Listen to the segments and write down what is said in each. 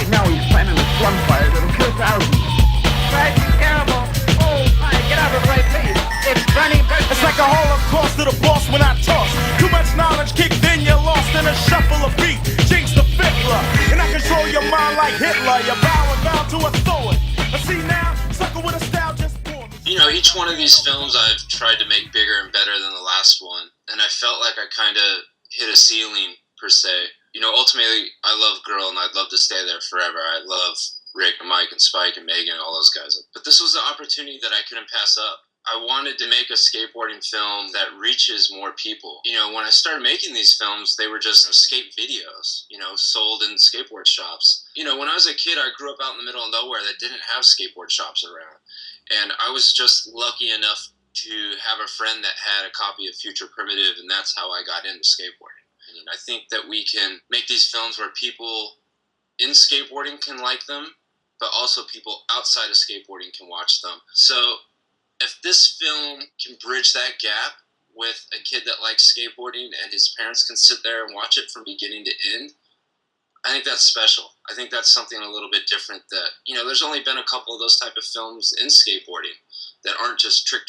Right now he's planning a slum fire that'll kill thousands. Right, terrible. Oh my, get out of the right place. It's burning. It's like a holocaust to the boss when I toss. Too much knowledge kicked in, you're lost in a shuffle of beat. Jinx the fiddler, and I control your mind like Hitler. You're bound to a sword. But see now, sucker with a style just born. You know, each one of these films I've tried to make bigger and better than the last one, and I felt like I kind of hit a ceiling, per se. You know, ultimately, I love Girl, and I'd love to stay there forever. I love Rick and Mike and Spike and Megan and all those guys. But this was an opportunity that I couldn't pass up. I wanted to make a skateboarding film that reaches more people. You know, when I started making these films, they were just skate videos, you know, sold in skateboard shops. You know, when I was a kid, I grew up out in the middle of nowhere that didn't have skateboard shops around. And I was just lucky enough to have a friend that had a copy of Future Primitive, and that's how I got into skateboarding. And I think that we can make these films where people in skateboarding can like them, but also people outside of skateboarding can watch them. So if this film can bridge that gap with a kid that likes skateboarding and his parents can sit there and watch it from beginning to end, I think that's special. I think that's something a little bit different that, you know, there's only been a couple of those type of films in skateboarding that aren't just trick.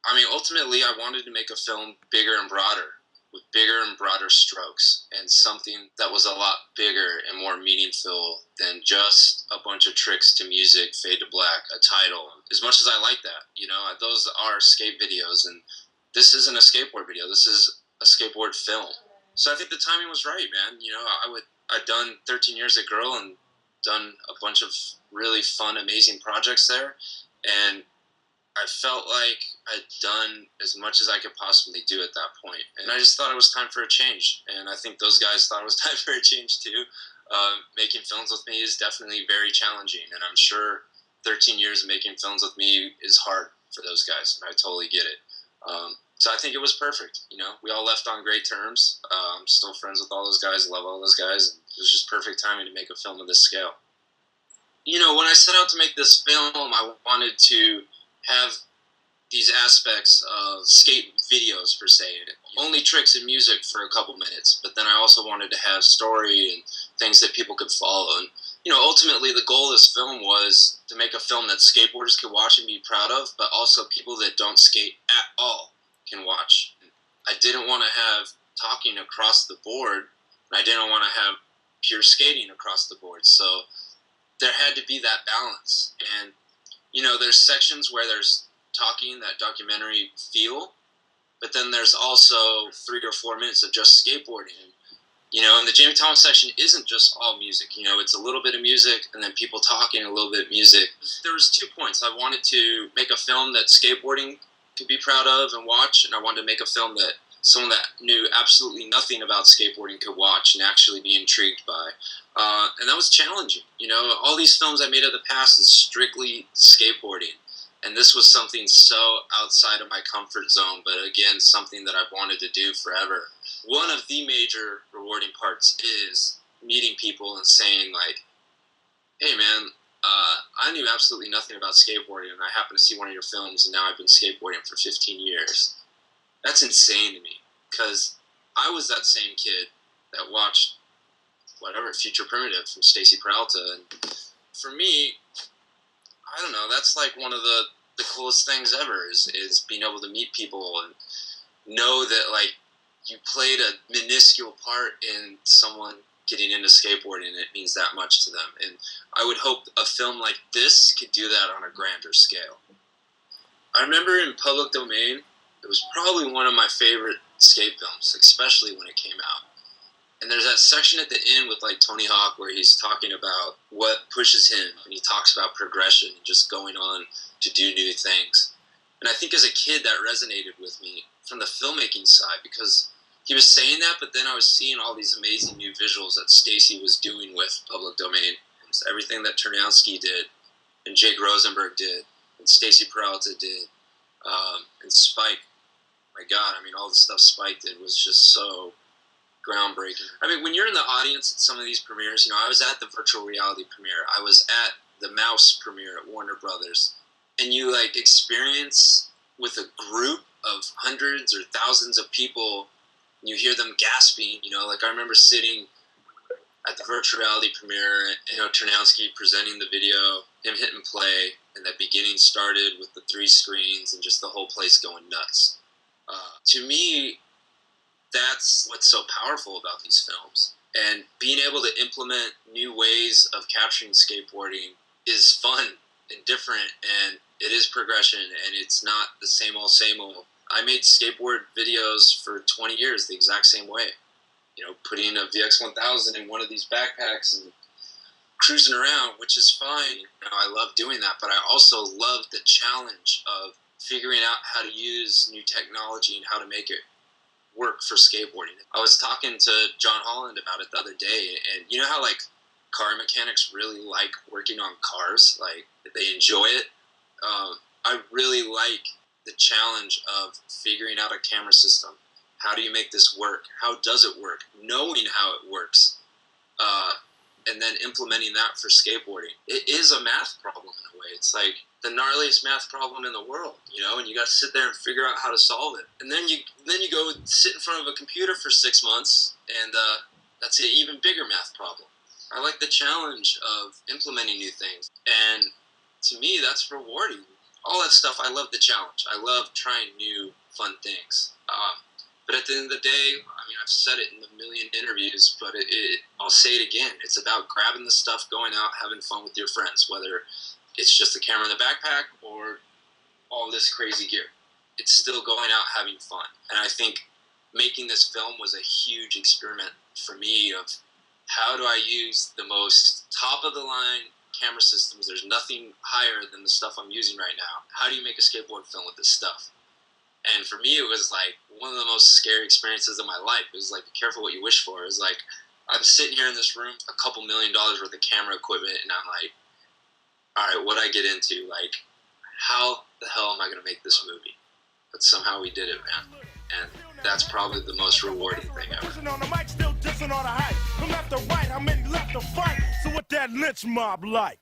I mean, ultimately, I wanted to make a film bigger and broader, with bigger and broader strokes, and something that was a lot bigger and more meaningful than just a bunch of tricks to music, fade to black, a title. As much as I like that, you know, those are skate videos, and this isn't a skateboard video. This is a skateboard film. So I think the timing was right, man. You know, I'd done 13 years at Girl and done a bunch of really fun, amazing projects there, and I felt like I'd done as much as I could possibly do at that point. And I just thought it was time for a change. And I think those guys thought it was time for a change too. Making films with me is definitely very challenging. And I'm sure 13 years of making films with me is hard for those guys. And I totally get it. So I think it was perfect. You know, we all left on great terms. I'm still friends with all those guys, love all those guys. And it was just perfect timing to make a film of this scale. You know, when I set out to make this film, I wanted to have these aspects of skate videos, per se. Only tricks and music for a couple minutes, but then I also wanted to have story and things that people could follow. And, you know, ultimately the goal of this film was to make a film that skateboarders could watch and be proud of, but also people that don't skate at all can watch. I didn't want to have talking across the board, and I didn't want to have pure skating across the board. So there had to be that balance. And, you know, there's sections where there's talking, that documentary feel, but then there's also 3 or 4 minutes of just skateboarding. You know, and the Jamie Thomas section isn't just all music. You know, it's a little bit of music and then people talking, a little bit of music. There was 2 points. I wanted to make a film that skateboarding could be proud of and watch, and I wanted to make a film that someone that knew absolutely nothing about skateboarding could watch and actually be intrigued by. And that was challenging. You know, all these films I made of the past is strictly skateboarding. And this was something so outside of my comfort zone, but again, something that I've wanted to do forever. One of the major rewarding parts is meeting people and saying, like, hey man, I knew absolutely nothing about skateboarding, and I happened to see one of your films, and now I've been skateboarding for 15 years. That's insane to me, because I was that same kid that watched whatever, Future Primitive from Stacy Peralta, and for me, I don't know, that's like one of the coolest things ever is being able to meet people and know that, like, you played a minuscule part in someone getting into skateboarding, and it means that much to them. And I would hope a film like this could do that on a grander scale. I remember in Public Domain, it was probably one of my favorite skate films, especially when it came out. And there's that section at the end with, like, Tony Hawk where he's talking about what pushes him, and he talks about progression and just going on to do new things. And I think as a kid that resonated with me from the filmmaking side, because he was saying that, but then I was seeing all these amazing new visuals that Stacy was doing with Public Domain. It's everything that Turnowski did, and Jake Rosenberg did, and Stacy Peralta did, and Spike. My God, I mean, all the stuff Spike did was just so groundbreaking. I mean, when you're in the audience at some of these premieres, you know, I was at the virtual reality premiere. I was at the Mouse premiere at Warner Brothers. And you, like, experience with a group of hundreds or thousands of people, and you hear them gasping, you know, like I remember sitting at the virtual reality premiere, Ternowski presenting the video, him hitting play, and that beginning started with the 3 screens and just the whole place going nuts. To me, that's what's so powerful about these films. And being able to implement new ways of capturing skateboarding is fun and different, and it is progression, and it's not the same old, same old. I made skateboard videos for 20 years the exact same way. Putting a VX1000 in one of these backpacks and cruising around, which is fine. I love doing that, but I also love the challenge of figuring out how to use new technology and how to make it work for skateboarding. I was talking to John Holland about it the other day, and you know how car mechanics really like working on cars, they enjoy it. I really like the challenge of figuring out a camera system. How do you make this work? How does it work? Knowing how it works, and then implementing that for skateboarding. It is a math problem in a way. It's like the gnarliest math problem in the world, and you got to sit there and figure out how to solve it. And then you go sit in front of a computer for 6 months, and that's an even bigger math problem. I like the challenge of implementing new things, and to me, that's rewarding. All that stuff, I love the challenge. I love trying new, fun things. But at the end of the day, I've said it in a million interviews, but I'll say it again. It's about grabbing the stuff, going out, having fun with your friends, whether it's just a camera in the backpack or all this crazy gear. It's still going out, having fun. And I think making this film was a huge experiment for me of how do I use the most top-of-the-line camera systems. There's nothing higher than the stuff I'm using right now. How do you make a skateboard film with this stuff? And for me, it was one of the most scary experiences of my life. It was be careful what you wish for. It was I'm sitting here in this room, a couple $1 million worth of camera equipment, and I'm like, all right, what'd I get into? How the hell am I going to make this movie? But somehow we did it, man. And that's probably the most rewarding thing ever. On the mic, still dissing on the hype. From left to right, how many left to fight? So what that lynch mob like?